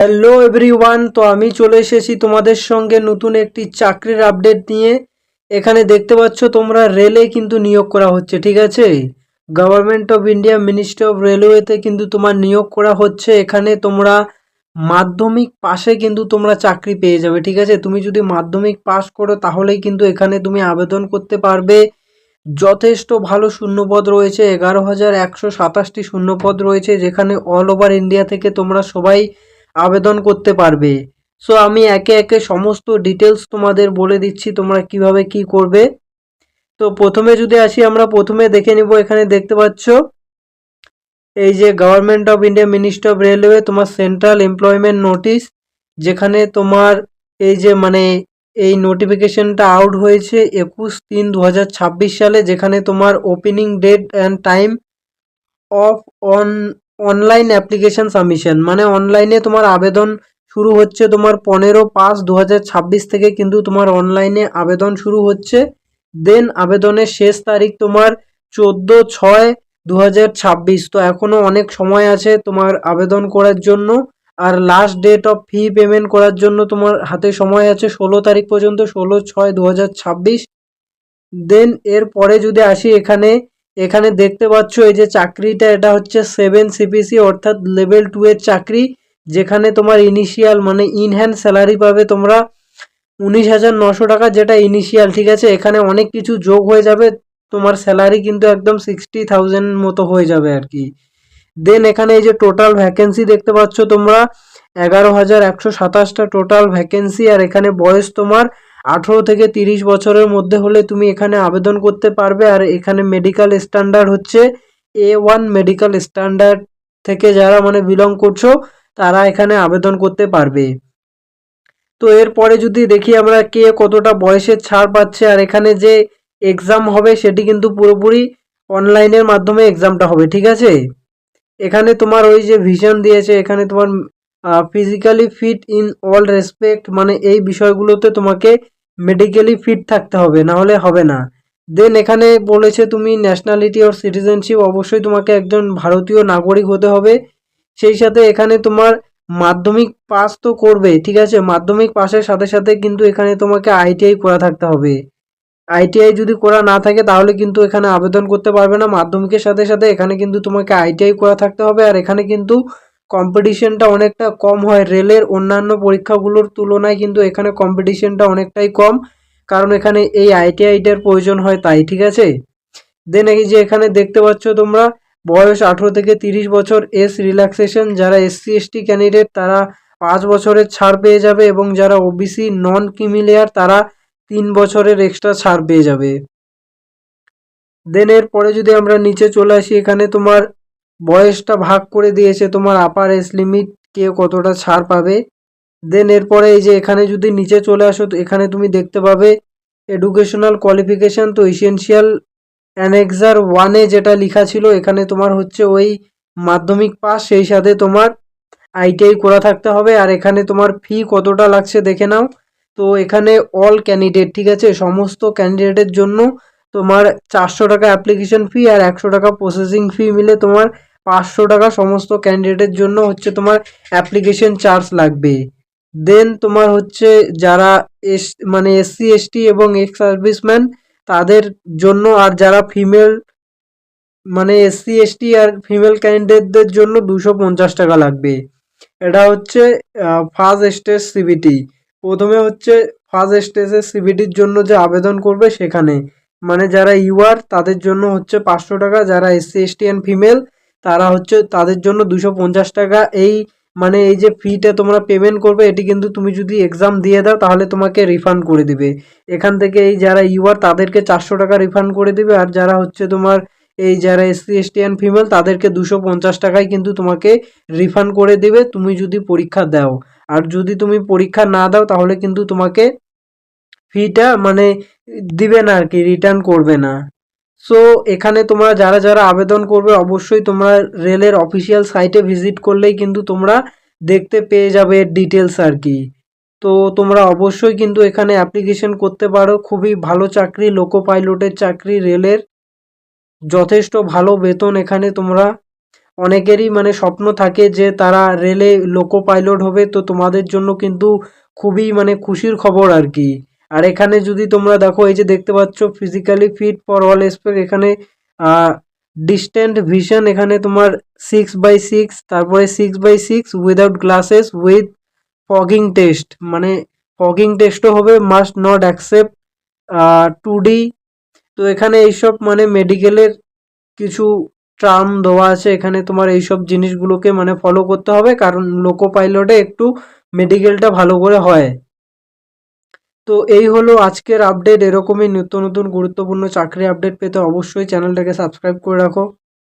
Hello everyone, তো আমি চলে এসেছি তোমাদের সঙ্গে নতুন একটি চাকরির আপডেট নিয়ে। এখানে দেখতে পাচ্ছ তোমরা রেলে কিন্তু নিয়োগ করা হচ্ছে, ঠিক আছে। Government of India ministry of রেলওয়েতে কিন্তু তোমার নিয়োগ করা হচ্ছে। এখানে তোমরা মাধ্যমিক পাশে কিন্তু তোমরা চাকরি পেয়ে যাবে, ঠিক আছে। তুমি যদি মাধ্যমিক পাস করো তাহলেই কিন্তু এখানে তুমি আবেদন করতে পারবে। যথেষ্ট ভালো শূন্যপদ রয়েছে, 11,127টি শূন্যপদ রয়েছে, যেখানে অল ওভার ইন্ডিয়া থেকে তোমরা সবাই আবেদন করতে পারবে। সো আমি একে একে সমস্ত ডিটেলস তোমাদের বলে দিচ্ছি তোমরা কিভাবে কি করবে। তো প্রথমে যদি আসি, আমরা প্রথমে দেখে নিব। এখানে দেখতে পাচ্ছ এই যে government of India ministry of railway তোমার সেন্ট্রাল এমপ্লয়মেন্ট নোটিশ, যেখানে তোমার এই যে এই নোটিফিকেশনটা আউট হয়েছে 21/3/2026 সালে, যেখানে তোমার opening date and time of online application submission, মানে অনলাইনে তোমার আবেদন শুরু হচ্ছে তোমার 15/5/2026 থেকে কিন্তু তোমার অনলাইনে আবেদন শুরু হচ্ছে। দেন আবেদনের শেষ তারিখ তোমার 14/6/2026। তো এখনও অনেক সময় আছে তোমার আবেদন করার জন্য। আর last date of fee payment করার জন্য তোমার হাতে সময় আছে 16 তারিখ পর্যন্ত, 16/6/2026। দেন এর পরে যদি আসি, এখানে এখানে দেখতে পাচ্ছ এই যে চাকরিটা, এটা হচ্ছে 7 CPC অর্থাৎ লেভেল 2 এর চাকরি, যেখানে তোমার ইনিশিয়াল মানে ইনহ্যান্ড স্যালারি পাবে তোমরা 19,900 টাকা, যেটা ইনিশিয়াল, ঠিক আছে। এখানে অনেক কিছু যোগ হয়ে যাবে, তোমার স্যালারি কিন্তু একদম 60,000 মতো হয়ে যাবে আর কি। দেন এখানে এই যে টোটাল ভ্যাকেন্সি দেখতে পাচ্ছ তোমরা, 11,127টা টোটাল ভ্যাকেন্সি। আর এখানে বয়স তোমার 18 থেকে 30 বছরের মধ্যে হলে তুমি এখানে আবেদন করতে পারবে। আর এখানে মেডিকেল স্ট্যান্ডার্ড হচ্ছে A1 মেডিকেল স্ট্যান্ডার্ড থেকে যারা বিলং করছো তারা এখানে আবেদন করতে পারবে। তো এরপরে যদি দেখি আমরা কে কতটা বয়সের ছাড় পাচ্ছে, আর এখানে যে এক্সাম হবে সেটি কিন্তু পুরোপুরি অনলাইনের মাধ্যমে এক্সামটা হবে, ঠিক আছে। এখানে তোমার ওই যে ভিশন দিয়েছে, এখানে তোমার physically fit in all respect, মানে এই বিষয়গুলোতে তোমাকে মেডিকেলি ফিট থাকতে হবে, না হলে হবে না। দেন এখানে বলেছে তুমি ন্যাশনালিটি অর সিটিজেনশিপ, অবশ্যই তোমাকে একজন ভারতীয় নাগরিক হতে হবে। সেই সাথে এখানে তোমার মাধ্যমিক পাস তো করবে, ঠিক আছে। মাধ্যমিক পাসের সাথে সাথে কিন্তু এখানে তোমাকে আইটিআই করা থাকতে হবে। আইটিআই যদি করা না থাকে তাহলে কিন্তু এখানে আবেদন করতে পারবে না। মাধ্যমিকের সাথে সাথে এখানে কিন্তু তোমাকে আইটিআই করা থাকতে হবে। আর এখানে কিন্তু কম্পিটিশনটা অনেকটা কম হয়, রেলের অন্যান্য পরীক্ষাগুলোর তুলনায় কিন্তু এখানে কম্পিটিশনটা অনেকটাই কম, কারণ এখানে এই আইটিআইটার প্রয়োজন হয় তাই, ঠিক আছে। দেন এই যে এখানে দেখতে পাচ্ছ তোমরা, বয়স 18 থেকে 30 বছর, এজ রিল্যাক্সেশন, যারা SC/ST ক্যান্ডিডেট তারা 5 বছরের ছাড় পেয়ে যাবে, এবং যারা ওবিসি নন ক্রিমিলেয়ার তারা 3 বছরের এক্সট্রা ছাড় পেয়ে যাবে। দেন এর পরে যদি আমরা নিচে চলে আসি, এখানে তোমার বয়সটা ভাগ করে দিয়েছে, তোমার আপার এজ লিমিট কে কতটা ছাড় পাবে। দেন এরপরে এই যে এখানে যদি নিচে চলে আসো, তো এখানে তুমি দেখতে পাবে এডুকেশনাল কোয়ালিফিকেশন। তো এসেনশিয়াল অ্যানেক্সার 1-এ যেটা লেখা ছিল, এখানে তোমার হচ্ছে ওই মাধ্যমিক পাস, সেই সাথে তোমার আইটিআই করা থাকতে হবে। আর এখানে তোমার ফি কতটা লাগছে দেখে নাও। তো এখানে অল ক্যান্ডিডেট, ঠিক আছে, সমস্ত ক্যান্ডিডেটের জন্য তোমার 400 টাকা অ্যাপ্লিকেশন ফি আর 100 টাকা প্রসেসিং ফি মিলে তোমার 500 টাকা সমস্ত ক্যান্ডিডেটের জন্য হচ্ছে তোমার অ্যাপ্লিকেশন চার্জ লাগবে। দেন তোমার হচ্ছে যারা SC/ST এবং এক্স সার্ভিসম্যান তাদের জন্য, আর যারা ফিমেল SC/ST আর ফিমেল ক্যান্ডিডেটদের জন্য 250 টাকা লাগবে। এটা হচ্ছে ফার্স্ট স্টেজ সিবিটি। প্রথমে হচ্ছে ফার্স্ট স্টেজের সিবিটির জন্য যে আবেদন করবে সেখানে, যারা ইউআর তাদের জন্য হচ্ছে 500 টাকা, যারা SC/ST অ্যান্ড ফিমেল তারা হচ্ছে তাদের জন্য 250 টাকা। এই যে ফিটা তোমরা পেমেন্ট করবে, এটি কিন্তু তুমি যদি এক্সাম দিয়ে দাও তাহলে তোমাকে রিফান্ড করে দিবে। এখান থেকে এই যারা ইউআর তাদেরকে 400 টাকা রিফান্ড করে দিবে, আর যারা হচ্ছে তোমার যারা SC/ST অ্যান্ড ফিমেল তাদেরকে 250 টাকায় কিন্তু তোমাকে রিফান্ড করে দেবে তুমি যদি পরীক্ষা দাও। আর যদি তুমি পরীক্ষা না দাও তাহলে কিন্তু তোমাকে ফিটা দিবে না আর কি, রিটার্ন করবে না। সো এখানে তোমরা যারা যারা আবেদন করবে অবশ্যই তোমরা রেলের অফিসিয়াল সাইটে ভিজিট করলেই কিন্তু তোমরা দেখতে পেয়ে যাবে ডিটেলস আর কি। তো তোমরা অবশ্যই কিন্তু এখানে অ্যাপ্লিকেশন করতে পারো। খুবই ভালো চাকরি, লোকো পাইলটের চাকরি রেলের, যথেষ্ট ভালো বেতন এখানে তোমরা অনেকেরই মানে স্বপ্ন থাকে যে তারা রেলে লোকো পাইলট হবে, তো তোমাদের জন্য কিন্তু খুবই মানে খুশির খবর আর কি। আর এখানে যদি তোমরা দেখো, এই যে দেখতে পাচ্ছ physically fit for all aspect, এখানে ডিস্ট্যান্ট ভিশন, এখানে তোমার 6/6, তারপরে 6/6 without glasses with fogging test, মানে ফগিং টেস্টও হবে, মাস্ট নট অ্যাকসেপ্ট 2D। তো এখানে এইসব মানে মেডিকেলের কিছু টার্ম দেওয়া আছে, এখানে তোমার এইসব জিনিসগুলোকে মানে ফলো করতে হবে, কারণ লোকো পাইলটে একটু মেডিকেলটা ভালো করে হয়। তো এই হলো আজকের আপডেট। এরকমই নিত্য নতুন গুরুত্বপূর্ণ চাকরি আপডেট পেতে অবশ্যই চ্যানেলটাকে সাবস্ক্রাইব করে রাখো।